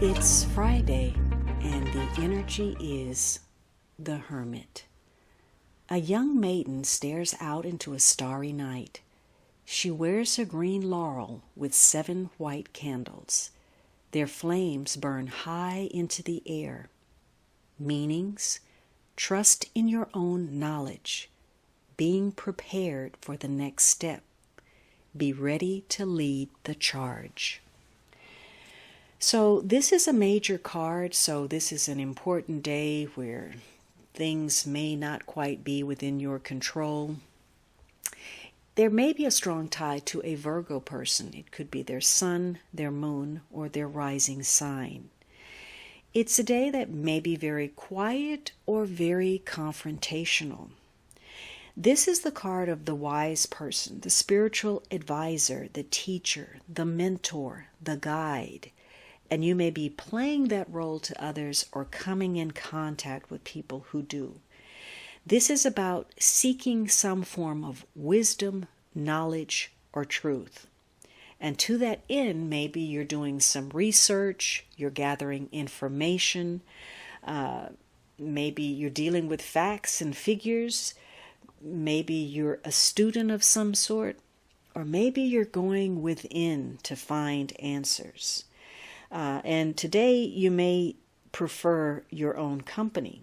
It's Friday, and the energy is the Hermit. A young maiden stares out into a starry night. She wears a green laurel with 7 white candles. Their flames burn high into the air. Meanings: trust in your own knowledge, being prepared for the next step, be ready to lead the charge. So this is a major card, so this is an important day where things may not quite be within your control. There may be a strong tie to a Virgo person. It could be their sun, their moon, or their rising sign. It's a day that may be very quiet or very confrontational. This is the card of the wise person, the spiritual advisor, the teacher, the mentor, the guide. And you may be playing that role to others or coming in contact with people who do. This is about seeking some form of wisdom, knowledge, or truth. And to that end, maybe you're doing some research, you're gathering information, maybe you're dealing with facts and figures, maybe you're a student of some sort, or maybe you're going within to find answers. And today you may prefer your own company.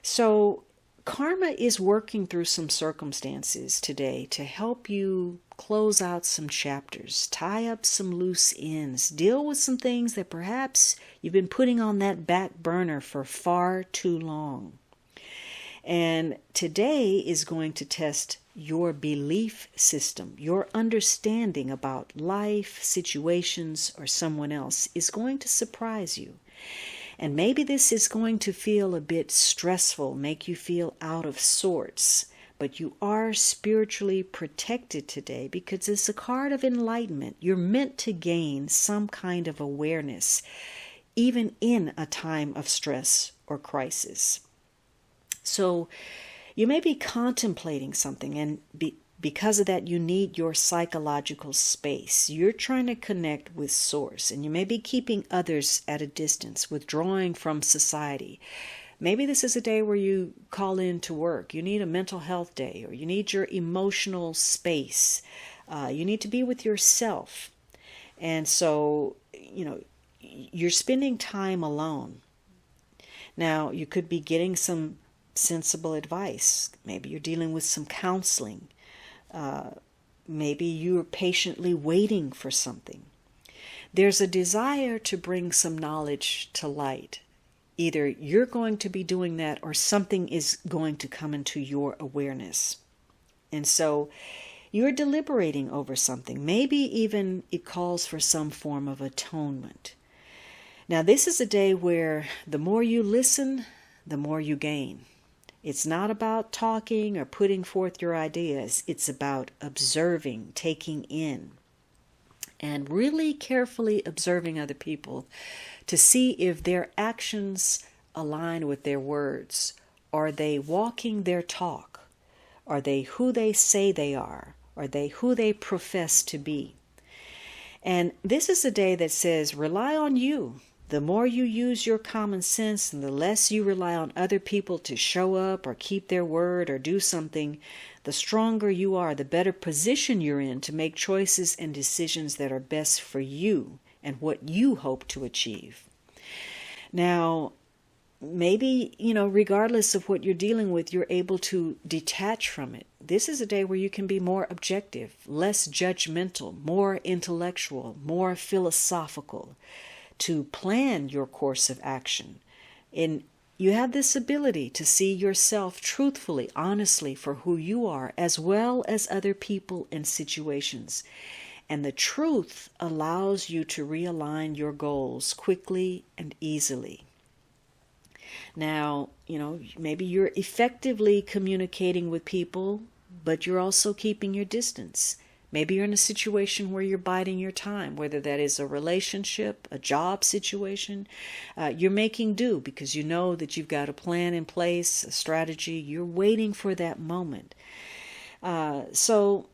So karma is working through some circumstances today to help you close out some chapters, tie up some loose ends, deal with some things that perhaps you've been putting on that back burner for far too long. And today is going to test your belief system, your understanding about life, situations, or someone else is going to surprise you. And maybe this is going to feel a bit stressful, make you feel out of sorts, but you are spiritually protected today because it's a card of enlightenment. You're meant to gain some kind of awareness, even in a time of stress or crisis. So you may be contemplating something, and because of that, you need your psychological space. You're trying to connect with Source, and you may be keeping others at a distance, withdrawing from society. Maybe this is a day where you call in to work. You need a mental health day, or you need your emotional space. You need to be with yourself. And so, you're spending time alone. Now, you could be getting some sensible advice. Maybe you're dealing with some counseling. Maybe you're patiently waiting for something. There's a desire to bring some knowledge to light. Either you're going to be doing that or something is going to come into your awareness. And so you're deliberating over something. Maybe even it calls for some form of atonement. Now, this is a day where the more you listen, the more you gain. It's not about talking or putting forth your ideas. It's about observing, taking in, and really carefully observing other people to see if their actions align with their words. Are they walking their talk? Are they who they say they are? Are they who they profess to be? And this is a day that says, rely on you. The more you use your common sense and the less you rely on other people to show up or keep their word or do something, the stronger you are, the better position you're in to make choices and decisions that are best for you and what you hope to achieve. Now, maybe, regardless of what you're dealing with, you're able to detach from it. This is a day where you can be more objective, less judgmental, more intellectual, more philosophical, to plan your course of action. And you have this ability to see yourself truthfully, honestly for who you are, as well as other people and situations. And the truth allows you to realign your goals quickly and easily. Now, maybe you're effectively communicating with people, but you're also keeping your distance. Maybe you're in a situation where you're biding your time, whether that is a relationship, a job situation. You're making do because you know that you've got a plan in place, a strategy. You're waiting for that moment. So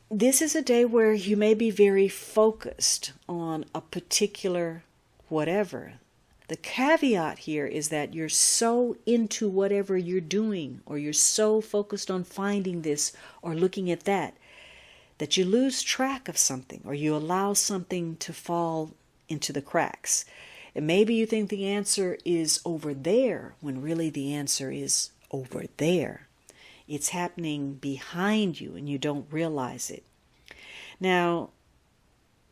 this is a day where you may be very focused on a particular whatever. The caveat here is that you're so into whatever you're doing, or you're so focused on finding this or looking at that, that you lose track of something, or you allow something to fall into the cracks. And maybe you think the answer is over there, when really the answer is over there. It's happening behind you and you don't realize it. Now,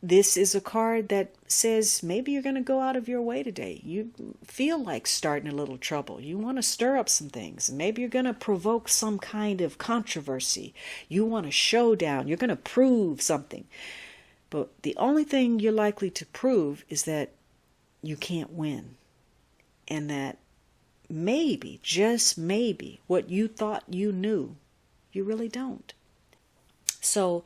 this is a card that says maybe you're going to go out of your way today. You feel like starting a little trouble. You want to stir up some things. Maybe you're going to provoke some kind of controversy. You want a showdown. You're going to prove something. But the only thing you're likely to prove is that you can't win. And that maybe, just maybe, what you thought you knew, you really don't. So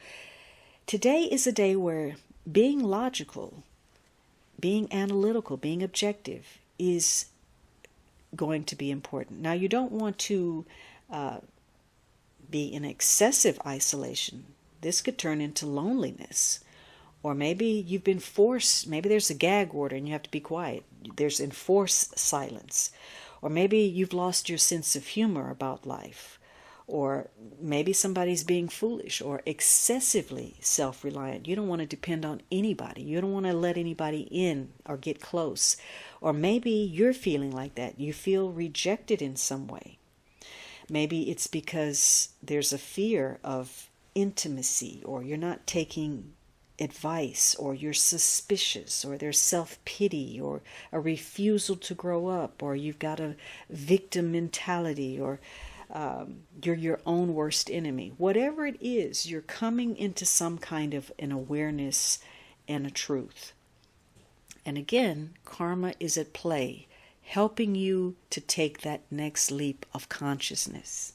today is a day where being logical, being analytical, being objective is going to be important. Now, you don't want to be in excessive isolation. This could turn into loneliness. Or maybe you've been forced, maybe there's a gag order and you have to be quiet. There's enforced silence. Or maybe you've lost your sense of humor about life. Or maybe somebody's being foolish or excessively self-reliant. You don't want to depend on anybody. You don't want to let anybody in or get close. Or maybe you're feeling like that. You feel rejected in some way. Maybe it's because there's a fear of intimacy, or you're not taking advice, or you're suspicious, or there's self-pity, or a refusal to grow up, or you've got a victim mentality, or you're your own worst enemy. Whatever it is, you're coming into some kind of an awareness and a truth. And again, karma is at play, helping you to take that next leap of consciousness.